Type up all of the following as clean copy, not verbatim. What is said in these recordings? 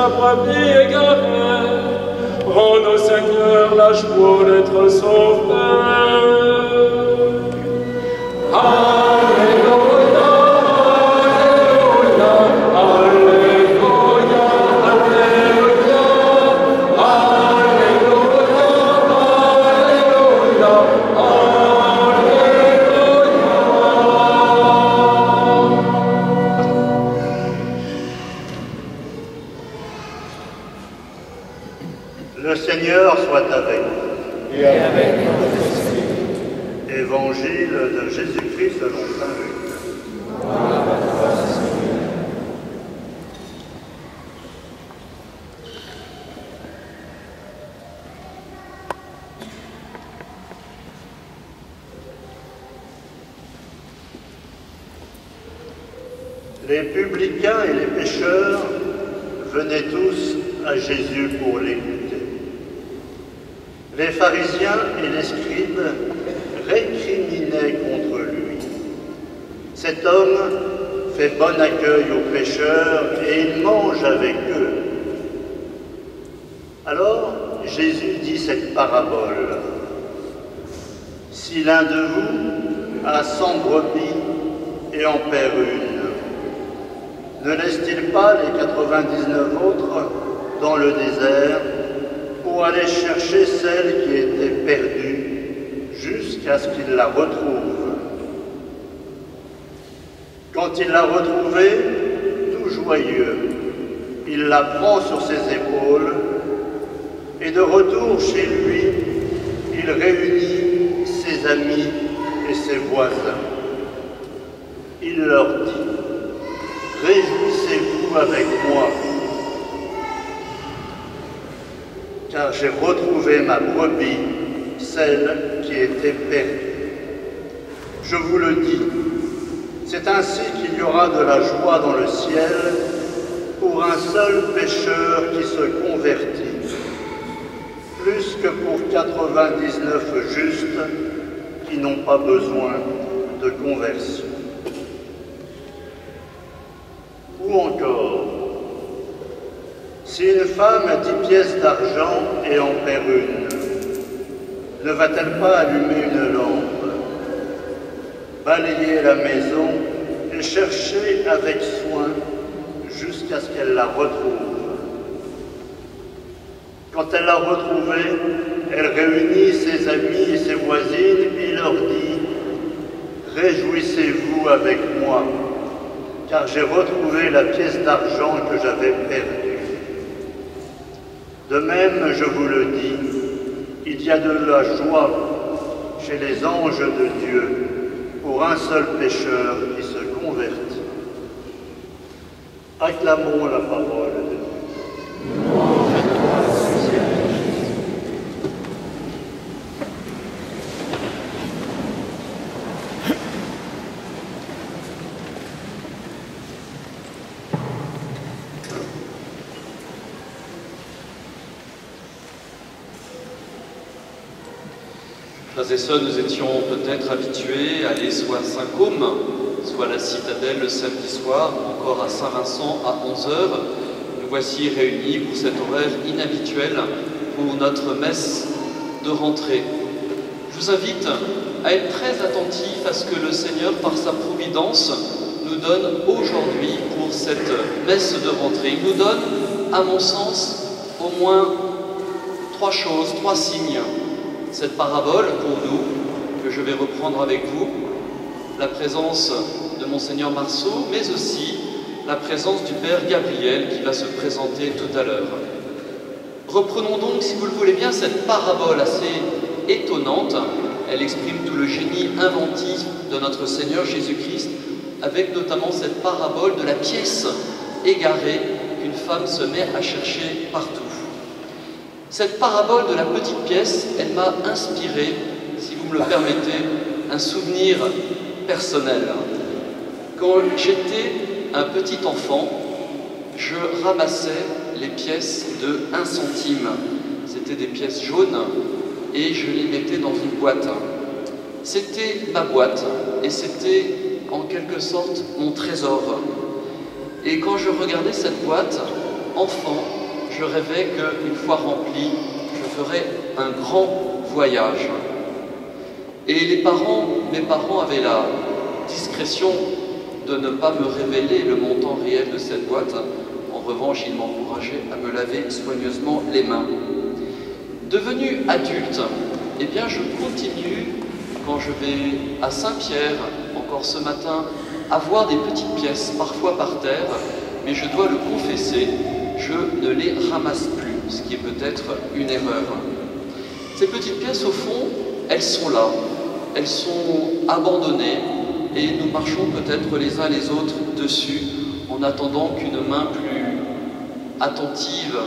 la brebis égarée. Rends au Seigneur la joie d'être sauvé. Alléluia, Alléluia, Alléluia, Alléluia, Alléluia, Alléluia, Le Seigneur soit avec vous. Et avec notre esprit. Évangile de Jésus-Christ selon saint Luc. Gloire à toi, Seigneur. Les publicains et les pécheurs venaient tous à Jésus pour l'écouter. Les pharisiens et les scribes récriminaient contre lui. Cet homme fait bon accueil aux pécheurs et il mange avec eux. Alors Jésus dit cette parabole. Si l'un de vous a 100 brebis et en perd une, ne laisse-t-il pas les 99 autres dans le désert pour aller chercher celle qui était perdue jusqu'à ce qu'il la retrouve? Quand il l'a retrouvée, tout joyeux, il la prend sur ses épaules et de retour chez lui, il réunit ses amis et ses voisins. Il leur dit: réjouissez-vous avec moi, car j'ai retrouvé ma brebis, celle qui était perdue. Je vous le dis, c'est ainsi qu'il y aura de la joie dans le ciel pour un seul pécheur qui se convertit, plus que pour 99 justes qui n'ont pas besoin de conversion. Ou encore, si une femme a 10 pièces d'argent et en perd une, ne va-t-elle pas allumer une lampe, balayer la maison et chercher avec soin jusqu'à ce qu'elle la retrouve? Quand elle l'a retrouvée, elle réunit ses amis et ses voisines et leur dit: réjouissez-vous avec moi, car j'ai retrouvé la pièce d'argent que j'avais perdue. De même, je vous le dis, il y a de la joie chez les anges de Dieu pour un seul pécheur qui se convertit. Acclamons la parole de Dieu. Frères et sœurs, nous étions peut-être habitués à aller soit à Saint-Côme, soit à la Citadelle le samedi soir, encore à Saint-Vincent à 11h. Nous voici réunis pour cet horaire inhabituel pour notre messe de rentrée. Je vous invite à être très attentifs à ce que le Seigneur, par sa providence, nous donne aujourd'hui pour cette messe de rentrée. Il nous donne, à mon sens, au moins 3 choses, 3 signes. Cette parabole pour nous, que je vais reprendre avec vous, la présence de Monseigneur Marceau, mais aussi la présence du Père Gabriel qui va se présenter tout à l'heure. Reprenons donc, si vous le voulez bien, cette parabole assez étonnante. Elle exprime tout le génie inventif de notre Seigneur Jésus-Christ, avec notamment cette parabole de la pièce égarée qu'une femme se met à chercher partout. Cette parabole de la petite pièce, elle m'a inspiré, si vous me le permettez, un souvenir personnel. Quand j'étais un petit enfant, je ramassais les pièces de 1 centime. C'était des pièces jaunes et je les mettais dans une boîte. C'était ma boîte et c'était en quelque sorte mon trésor. Et quand je regardais cette boîte, enfant, je rêvais qu'une fois rempli, je ferais un grand voyage. Et mes parents avaient la discrétion de ne pas me révéler le montant réel de cette boîte. En revanche, ils m'encourageaient à me laver soigneusement les mains. Devenu adulte, eh bien, je continue, quand je vais à Saint-Pierre, encore ce matin, à voir des petites pièces, parfois par terre, mais je dois le confesser, je ne les ramasse plus, ce qui est peut-être une erreur. Ces petites pièces, au fond, elles sont là, elles sont abandonnées, et nous marchons peut-être les uns les autres dessus, en attendant qu'une main plus attentive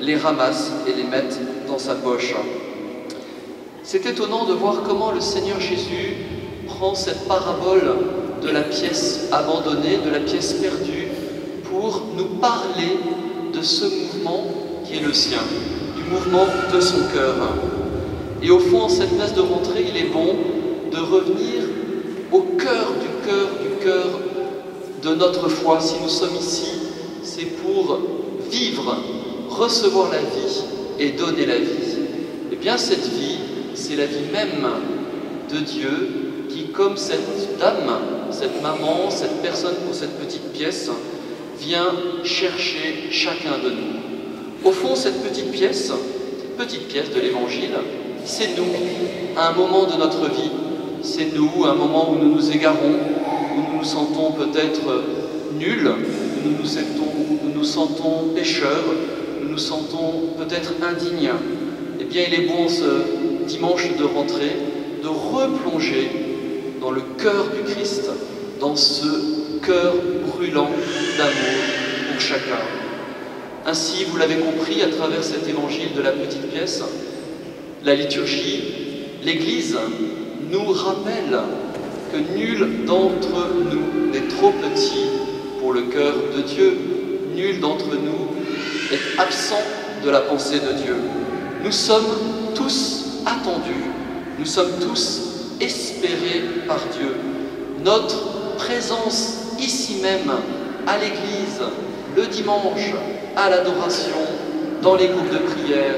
les ramasse et les mette dans sa poche. C'est étonnant de voir comment le Seigneur Jésus prend cette parabole de la pièce abandonnée, de la pièce perdue, pour nous parler de ce mouvement qui est le sien, du mouvement de son cœur. Et au fond, en cette messe de rentrée, il est bon de revenir au cœur de notre foi. Si nous sommes ici, c'est pour vivre, recevoir la vie et donner la vie. Et bien cette vie, c'est la vie même de Dieu qui, comme cette dame, cette maman, cette personne pour cette petite pièce, vient chercher chacun de nous. Au fond, cette petite pièce de l'Évangile, c'est nous, à un moment de notre vie. C'est nous, à un moment où nous nous égarons, où nous nous sentons peut-être nuls, où nous nous sentons pécheurs, où nous nous sentons peut-être indignes. Eh bien, il est bon ce dimanche de rentrée de replonger dans le cœur du Christ, dans ce cœur brûlant d'amour pour chacun. Ainsi, vous l'avez compris à travers cet évangile de la petite pièce, la liturgie, l'Église nous rappelle que nul d'entre nous n'est trop petit pour le cœur de Dieu. Nul d'entre nous est absent de la pensée de Dieu. Nous sommes tous attendus, nous sommes tous espérés par Dieu. Notre présence ici même, à l'Église, le dimanche, à l'adoration, dans les groupes de prière,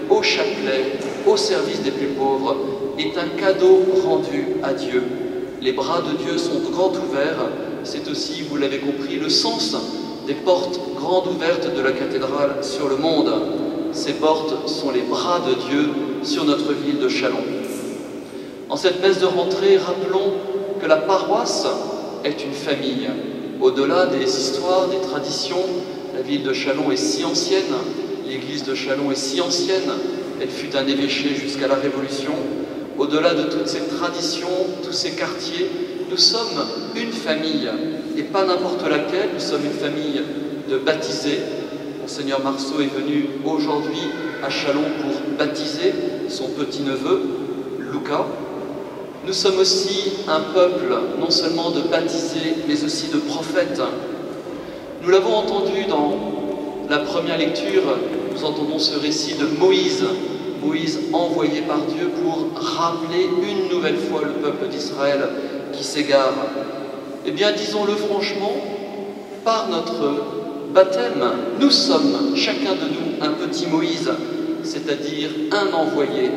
au chapelet, au service des plus pauvres, est un cadeau rendu à Dieu. Les bras de Dieu sont grands ouverts. C'est aussi, vous l'avez compris, le sens des portes grandes ouvertes de la cathédrale sur le monde. Ces portes sont les bras de Dieu sur notre ville de Châlons. En cette messe de rentrée, rappelons que la paroisse est une famille. Au-delà des histoires, des traditions, la ville de Châlons est si ancienne, l'église de Châlons est si ancienne, elle fut un évêché jusqu'à la Révolution. Au-delà de toutes ces traditions, tous ces quartiers, nous sommes une famille, et pas n'importe laquelle, nous sommes une famille de baptisés. Monseigneur Marceau est venu aujourd'hui à Châlons pour baptiser son petit-neveu, Lucas. Nous sommes aussi un peuple, non seulement de baptisés, mais aussi de prophètes. Nous l'avons entendu dans la première lecture, nous entendons ce récit de Moïse. Moïse envoyé par Dieu pour rappeler une nouvelle fois le peuple d'Israël qui s'égare. Eh bien, disons-le franchement, par notre baptême, nous sommes, chacun de nous, un petit Moïse, c'est-à-dire un envoyé.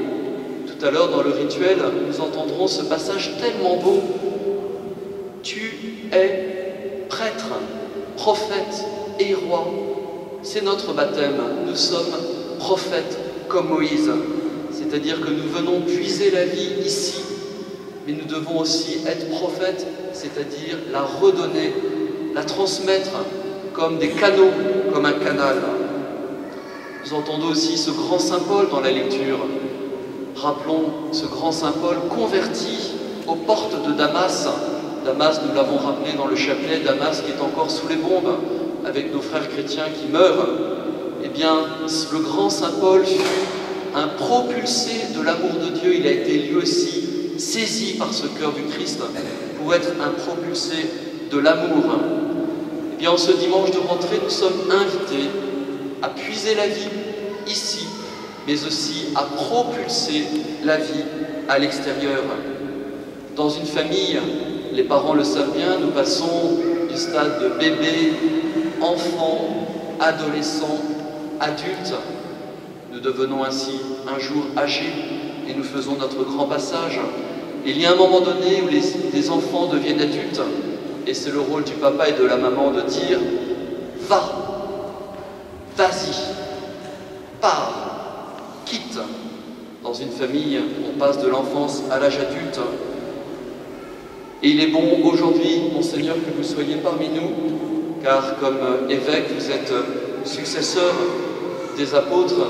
Tout à l'heure, dans le rituel, nous entendrons ce passage tellement beau. Tu es prêtre, prophète et roi. C'est notre baptême. Nous sommes prophètes comme Moïse. C'est-à-dire que nous venons puiser la vie ici, mais nous devons aussi être prophètes, c'est-à-dire la redonner, la transmettre comme des canaux, comme un canal. Nous entendons aussi ce grand saint Paul dans la lecture. Rappelons ce grand saint Paul converti aux portes de Damas. Damas, nous l'avons rappelé dans le chapelet, Damas qui est encore sous les bombes, avec nos frères chrétiens qui meurent. Eh bien, le grand saint Paul fut un propulsé de l'amour de Dieu. Il a été lui aussi saisi par ce cœur du Christ pour être un propulsé de l'amour. Eh bien, en ce dimanche de rentrée, nous sommes invités à puiser la vie ici, mais aussi à propulser la vie à l'extérieur. Dans une famille, les parents le savent bien, nous passons du stade de bébé, enfant, adolescents, adultes. Nous devenons ainsi un jour âgés et nous faisons notre grand passage. Il y a un moment donné où les enfants deviennent adultes et c'est le rôle du papa et de la maman de dire « Va, vas-y, pars, quitte ». Dans une famille, on passe de l'enfance à l'âge adulte. Et il est bon aujourd'hui, Monseigneur, que vous soyez parmi nous, car comme évêque, vous êtes successeur des apôtres,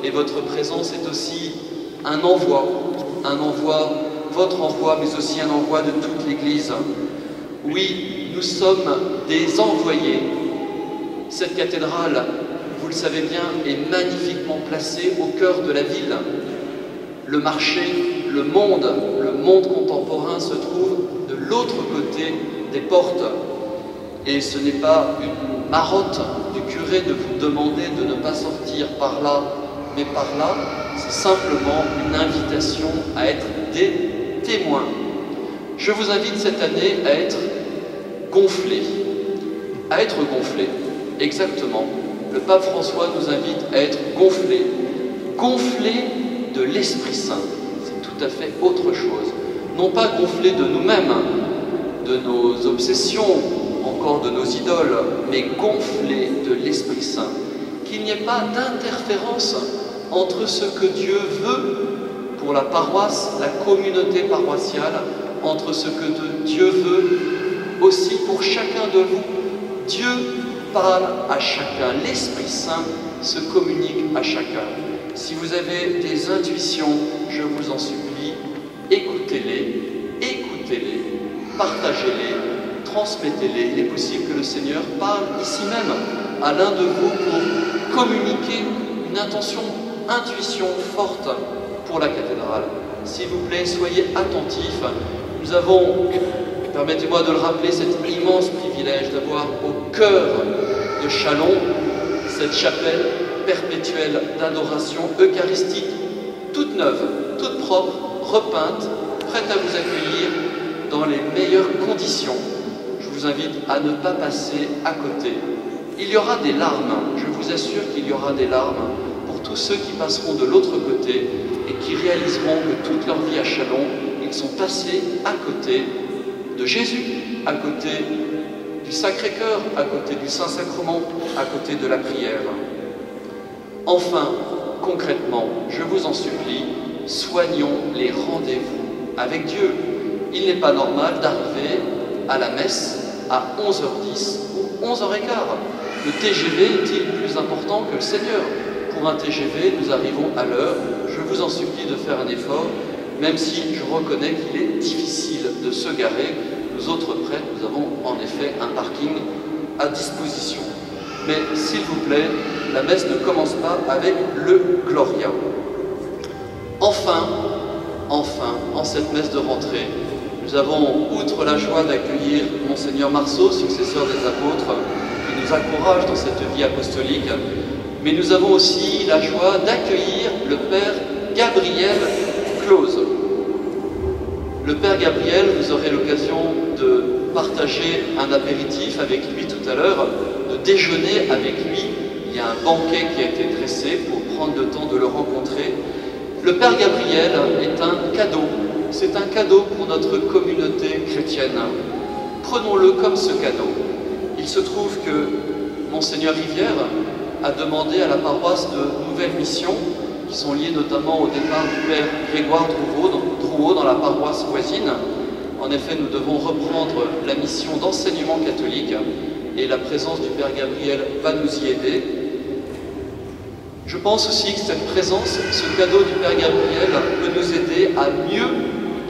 et votre présence est aussi un envoi, votre envoi, mais aussi un envoi de toute l'Église. Oui, nous sommes des envoyés. Cette cathédrale, vous le savez bien, est magnifiquement placée au cœur de la ville. Le marché, le monde contemporain se trouve de l'autre côté des portes. Et ce n'est pas une marotte du curé de vous demander de ne pas sortir par là, mais par là, c'est simplement une invitation à être des témoins. Je vous invite cette année à être gonflés. À être gonflés, exactement. Le pape François nous invite à être gonflés. Gonflés de l'Esprit Saint. C'est tout à fait autre chose. Non pas gonflés de nous-mêmes, de nos obsessions, encore de nos idoles, mais gonflés de l'Esprit Saint. Qu'il n'y ait pas d'interférence entre ce que Dieu veut pour la paroisse, la communauté paroissiale, entre ce que Dieu veut aussi pour chacun de vous. Dieu parle à chacun, l'Esprit Saint se communique à chacun. Si vous avez des intuitions, je vous en supplie, écoutez-les, partagez-les, transmettez-les. Il est possible que le Seigneur parle ici même à l'un de vous pour communiquer une intuition forte pour la cathédrale. S'il vous plaît, soyez attentifs. Nous avons, permettez-moi de le rappeler, cet immense privilège d'avoir au cœur de Châlons cette chapelle perpétuelle d'adoration eucharistique, toute neuve, toute propre, repeinte, prête à vous accueillir dans les meilleures conditions. Je vous invite à ne pas passer à côté. Il y aura des larmes, je vous assure qu'il y aura des larmes pour tous ceux qui passeront de l'autre côté et qui réaliseront que toute leur vie à Châlons, ils sont passés à côté de Jésus, à côté du Sacré-Cœur, à côté du Saint-Sacrement, à côté de la prière. Enfin, concrètement, je vous en supplie, soignons les rendez-vous avec Dieu. Il n'est pas normal d'arriver à la messe à 11h10 ou 11h15. Le TGV est-il plus important que le Seigneur? Pour un TGV, nous arrivons à l'heure. Je vous en supplie de faire un effort, même si je reconnais qu'il est difficile de se garer. Nous autres prêtres, nous avons en effet un parking à disposition. Mais s'il vous plaît, la messe ne commence pas avec le Gloria. Enfin, en cette messe de rentrée, nous avons, outre la joie d'accueillir Monseigneur Marceau, successeur des apôtres, qui nous encourage dans cette vie apostolique, mais nous avons aussi la joie d'accueillir le Père Gabriel Close. Le Père Gabriel, vous aurez l'occasion de partager un apéritif avec lui tout à l'heure, de déjeuner avec lui. Il y a un banquet qui a été dressé pour prendre le temps de le rencontrer. Le Père Gabriel est un cadeau. C'est un cadeau pour notre communauté chrétienne. Prenons-le comme ce cadeau. Il se trouve que Monseigneur Rivière a demandé à la paroisse de nouvelles missions qui sont liées notamment au départ du Père Grégoire Drouot dans la paroisse voisine. En effet, nous devons reprendre la mission d'enseignement catholique et la présence du Père Gabriel va nous y aider. Je pense aussi que cette présence, ce cadeau du Père Gabriel peut nous aider à mieux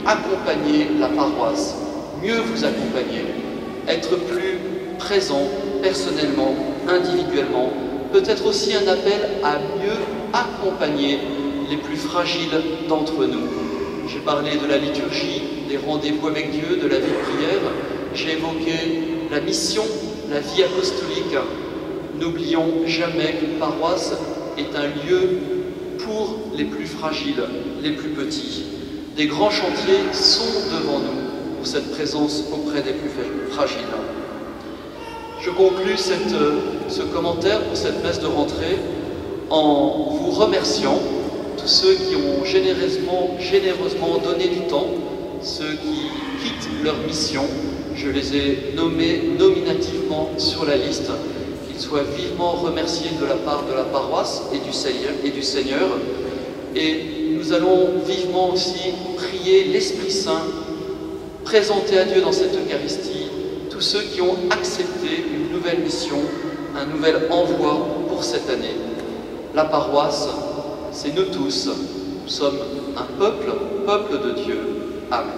accompagner la paroisse, mieux vous accompagner, être plus présent personnellement, individuellement, peut-être aussi un appel à mieux accompagner les plus fragiles d'entre nous. J'ai parlé de la liturgie, des rendez-vous avec Dieu, de la vie de prière, j'ai évoqué la mission, la vie apostolique. N'oublions jamais qu'une paroisse est un lieu pour les plus fragiles, les plus petits. Des grands chantiers sont devant nous pour cette présence auprès des plus fragiles. Je conclus ce commentaire pour cette messe de rentrée en vous remerciant tous ceux qui ont généreusement donné du temps, ceux qui quittent leur mission. Je les ai nommés nominativement sur la liste. Qu'ils soient vivement remerciés de la part de la paroisse et du Seigneur. Et nous allons vivement aussi prier l'Esprit Saint, présenter à Dieu dans cette Eucharistie tous ceux qui ont accepté une nouvelle mission, un nouvel envoi pour cette année. La paroisse, c'est nous tous. Nous sommes un peuple de Dieu. Amen.